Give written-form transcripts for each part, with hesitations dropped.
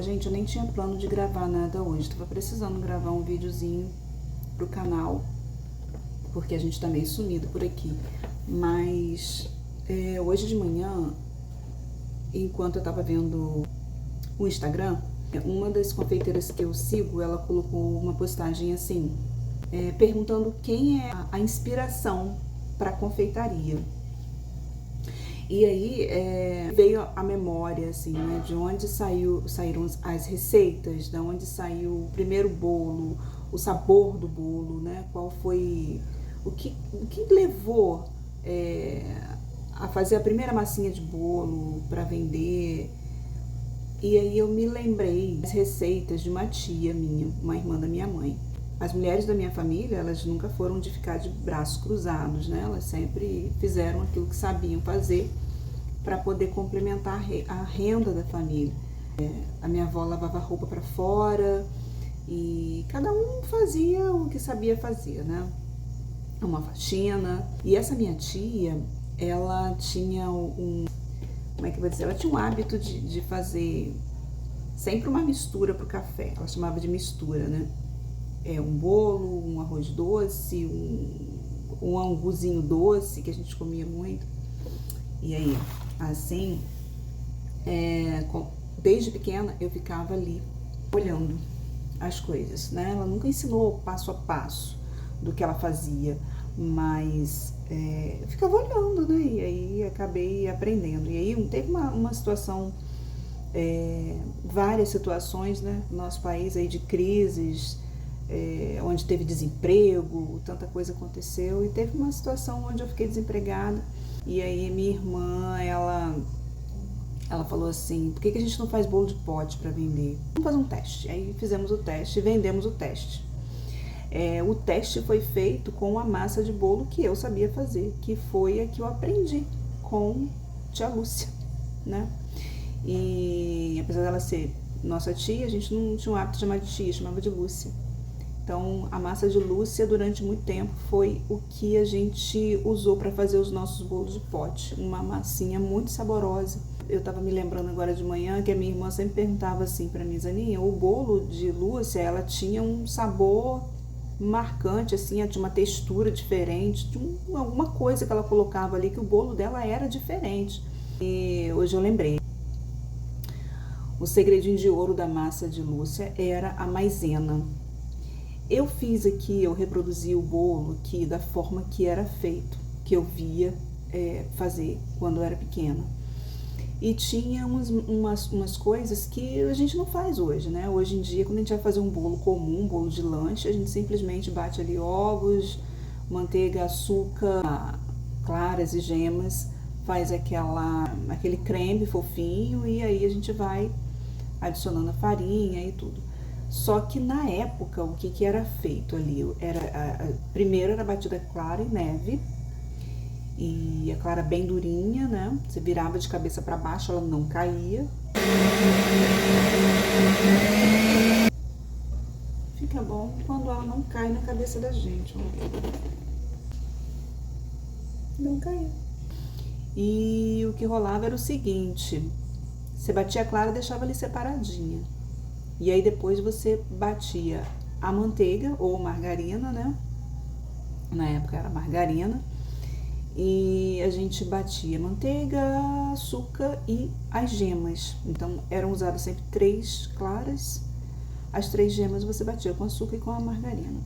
Gente, eu nem tinha plano de gravar nada hoje. Tava precisando gravar um videozinho pro canal, porque a gente tá meio sumido por aqui. Mas hoje de manhã, enquanto eu tava vendo o Instagram, uma das confeiteiras que eu sigo, ela colocou uma postagem assim, perguntando quem é a inspiração para confeitaria. E aí veio a memória, assim, né, de onde saíram as receitas, de onde saiu o primeiro bolo, o sabor do bolo, né, qual foi, o que levou a fazer a primeira massinha de bolo para vender. E aí eu me lembrei das receitas de uma tia minha, uma irmã da minha mãe. As mulheres da minha família, elas nunca foram de ficar de braços cruzados, né? Elas sempre fizeram aquilo que sabiam fazer para poder complementar a renda da família. A minha avó lavava roupa para fora e cada um fazia o que sabia fazer, né? Uma faxina. E essa minha tia, ela tinha como é que eu vou dizer? Ela tinha um hábito de fazer sempre uma mistura pro café. Ela chamava de mistura, né? Um bolo, um arroz doce, um anguzinho doce, que a gente comia muito. E aí, assim, desde pequena eu ficava ali olhando as coisas, né? Ela nunca ensinou passo a passo do que ela fazia, mas eu ficava olhando, né? E aí acabei aprendendo. E aí teve uma situação, várias situações, né, no nosso país aí de crises, onde teve desemprego, tanta coisa aconteceu, e teve uma situação onde eu fiquei desempregada. E aí minha irmã, ela falou assim, por que a gente não faz bolo de pote para vender? Vamos fazer um teste. Aí fizemos o teste e vendemos o teste. O teste foi feito com a massa de bolo que eu sabia fazer, que foi a que eu aprendi com tia Lúcia, né? E apesar dela ser nossa tia, a gente não tinha o hábito de chamar de tia, chamava de Lúcia. Então, a massa de Lúcia, durante muito tempo, foi o que a gente usou para fazer os nossos bolos de pote. Uma massinha muito saborosa. Eu estava me lembrando agora de manhã que a minha irmã sempre perguntava assim para mim, Zaninha, o bolo de Lúcia, ela tinha um sabor marcante, assim, tinha uma textura diferente, tinha alguma coisa que ela colocava ali, que o bolo dela era diferente. E hoje eu lembrei. O segredinho de ouro da massa de Lúcia era a maisena. Eu fiz aqui, eu reproduzi o bolo aqui da forma que era feito, que eu via fazer quando eu era pequena. E tinha umas coisas que a gente não faz hoje, né? Hoje em dia, quando a gente vai fazer um bolo comum, um bolo de lanche, a gente simplesmente bate ali ovos, manteiga, açúcar, claras e gemas, faz aquele creme fofinho e aí a gente vai adicionando a farinha e tudo. Só que na época, o que era feito ali? Primeiro era batida clara e neve, e a clara bem durinha, né? Você virava de cabeça para baixo, ela não caía. Fica bom quando ela não cai na cabeça da gente, ó. Não caiu. E o que rolava era o seguinte, você batia a clara e deixava ali separadinha. E aí depois você batia a manteiga ou margarina, né? Na época era margarina. E a gente batia manteiga, açúcar e as gemas. Então eram usadas sempre 3 claras. As 3 gemas você batia com açúcar e com a margarina.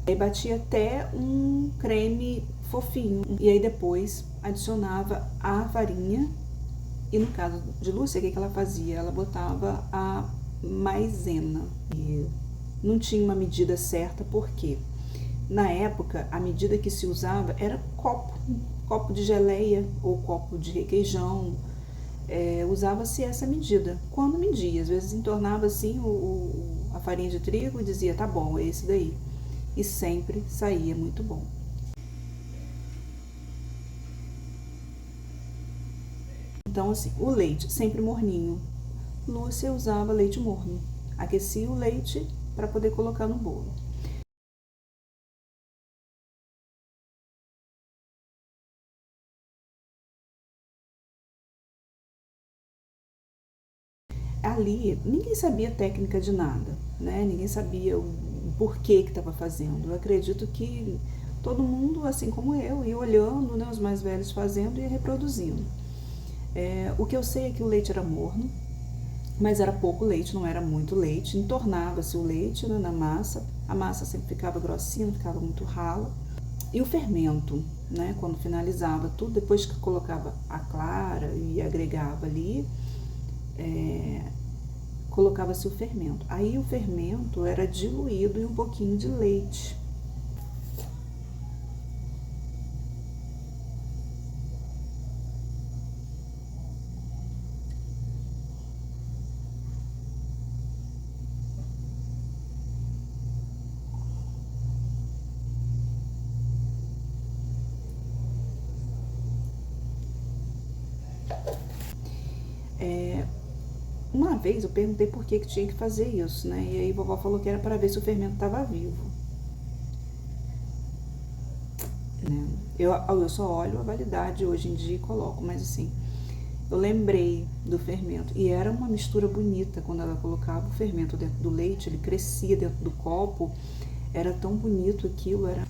Aí batia até um creme fofinho. E aí depois adicionava a farinha. E no caso de Lúcia, o que ela fazia? Ela botava a maisena. E não tinha uma medida certa, porque na época a medida que se usava era copo de geleia ou copo de requeijão. Usava-se essa medida. Quando media, às vezes entornava assim a farinha de trigo e dizia, tá bom, é esse daí. E sempre saía muito bom. Então, assim, o leite sempre morninho. Lúcia usava leite morno. aquecia o leite para poder colocar no bolo. Ali, ninguém sabia técnica de nada, né? Ninguém sabia o porquê que estava fazendo. Eu acredito que todo mundo, assim como eu, ia olhando, né, os mais velhos fazendo e ia reproduzindo. O que eu sei é que o leite era morno, mas era pouco leite, não era muito leite. Entornava-se o leite, né, na massa, a massa sempre ficava grossinha, não ficava muito rala. E o fermento, né, quando finalizava tudo, depois que colocava a clara e agregava ali, colocava-se o fermento. Aí o fermento era diluído em um pouquinho de leite. Uma vez eu perguntei por que tinha que fazer isso, né? E aí a vovó falou que era para ver se o fermento estava vivo. Né? Eu só olho a validade hoje em dia e coloco, mas assim, eu lembrei do fermento. E era uma mistura bonita quando ela colocava o fermento dentro do leite, ele crescia dentro do copo. Era tão bonito aquilo, era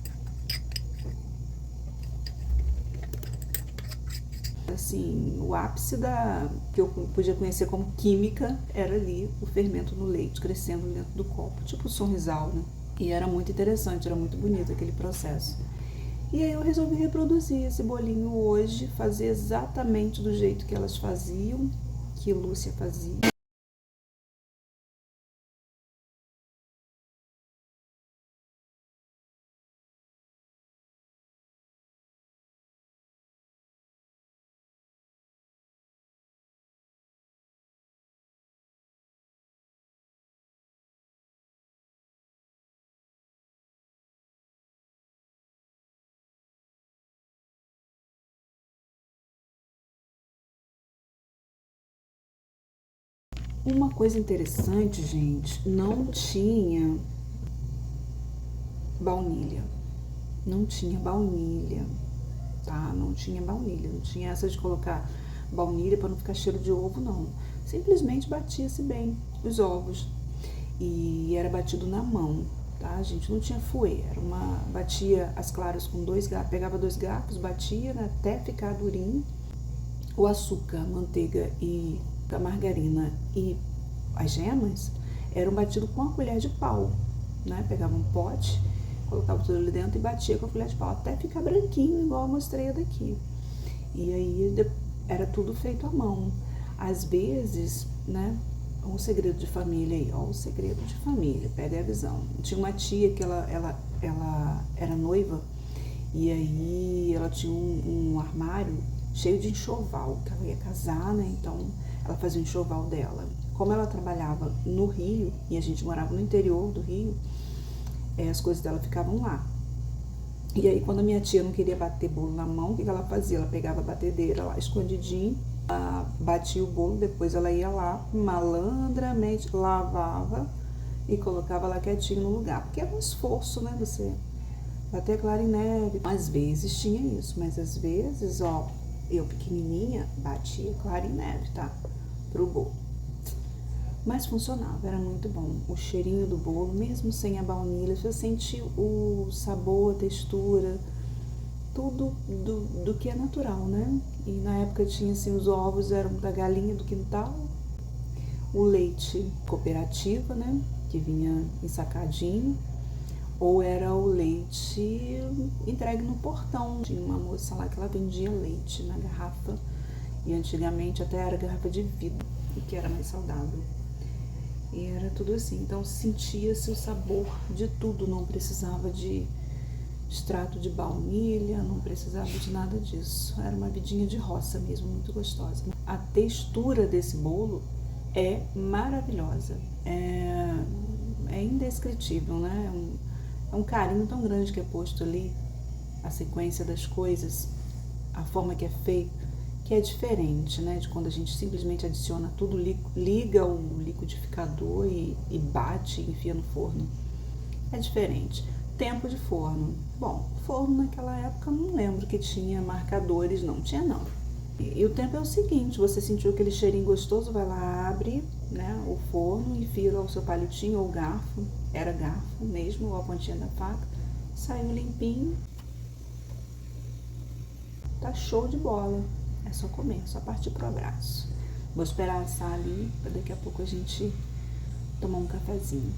assim, o ápice da que eu podia conhecer como química era ali o fermento no leite crescendo dentro do copo, tipo o sorrisal, né? E era muito interessante, era muito bonito aquele processo. E aí eu resolvi reproduzir esse bolinho hoje, fazer exatamente do jeito que elas faziam, que Lúcia fazia. Uma coisa interessante, gente, não tinha baunilha. Não tinha baunilha, tá? Não tinha baunilha, não tinha essa de colocar baunilha para não ficar cheiro de ovo, não. Simplesmente batia-se bem os ovos e era batido na mão, tá? A gente não tinha fouet, era uma batia as claras com 2 garfos, pegava 2 garfos, batia, né, até ficar durinho. O açúcar, a manteiga e a margarina e as gemas eram batidos com a colher de pau, né? Pegava um pote, colocava tudo ali dentro e batia com a colher de pau até ficar branquinho, igual eu mostrei daqui. E aí era tudo feito à mão. Às vezes, né? Um segredo de família aí, ó, um segredo de família, pega a visão. Tinha uma tia que ela era noiva e aí ela tinha um armário cheio de enxoval, que ela ia casar, né? Então ela fazia o enxoval dela. Como ela trabalhava no Rio e a gente morava no interior do Rio, as coisas dela ficavam lá. E aí quando a minha tia não queria bater bolo na mão, o que ela fazia? Ela pegava a batedeira lá escondidinho, batia o bolo, depois ela ia lá, malandramente lavava e colocava lá quietinho no lugar. Porque é um esforço, né? Você bater clara em neve. Às vezes tinha isso, mas às vezes, ó, eu pequenininha batia clara em neve, tá? Pro bolo. Mas funcionava, era muito bom. O cheirinho do bolo, mesmo sem a baunilha, você sentia o sabor, a textura, tudo do que é natural, né? E na época tinha assim, os ovos eram da galinha do quintal, o leite cooperativa, né? Que vinha ensacadinho, ou era o leite entregue no portão. Tinha uma moça lá que ela vendia leite na garrafa, e antigamente até era garrafa de vidro, que era mais saudável. E era tudo assim, então sentia-se o sabor de tudo, não precisava de extrato de baunilha, não precisava de nada disso. Era uma vidinha de roça mesmo, muito gostosa. A textura desse bolo é maravilhosa, é indescritível, né? É um carinho tão grande que é posto ali, a sequência das coisas, a forma que é feito, que é diferente, né, de quando a gente simplesmente adiciona tudo, liga o liquidificador e bate, enfia no forno. É diferente. Tempo de forno. Bom, forno naquela época não lembro que tinha marcadores, não tinha não. E o tempo é o seguinte, você sentiu aquele cheirinho gostoso, vai lá, abre, né, o forno, enfia o seu palitinho ou garfo, era garfo mesmo, ou a pontinha da faca, saiu limpinho, tá show de bola. É só comer, só partir pro abraço. Vou esperar assar ali, para daqui a pouco a gente tomar um cafezinho.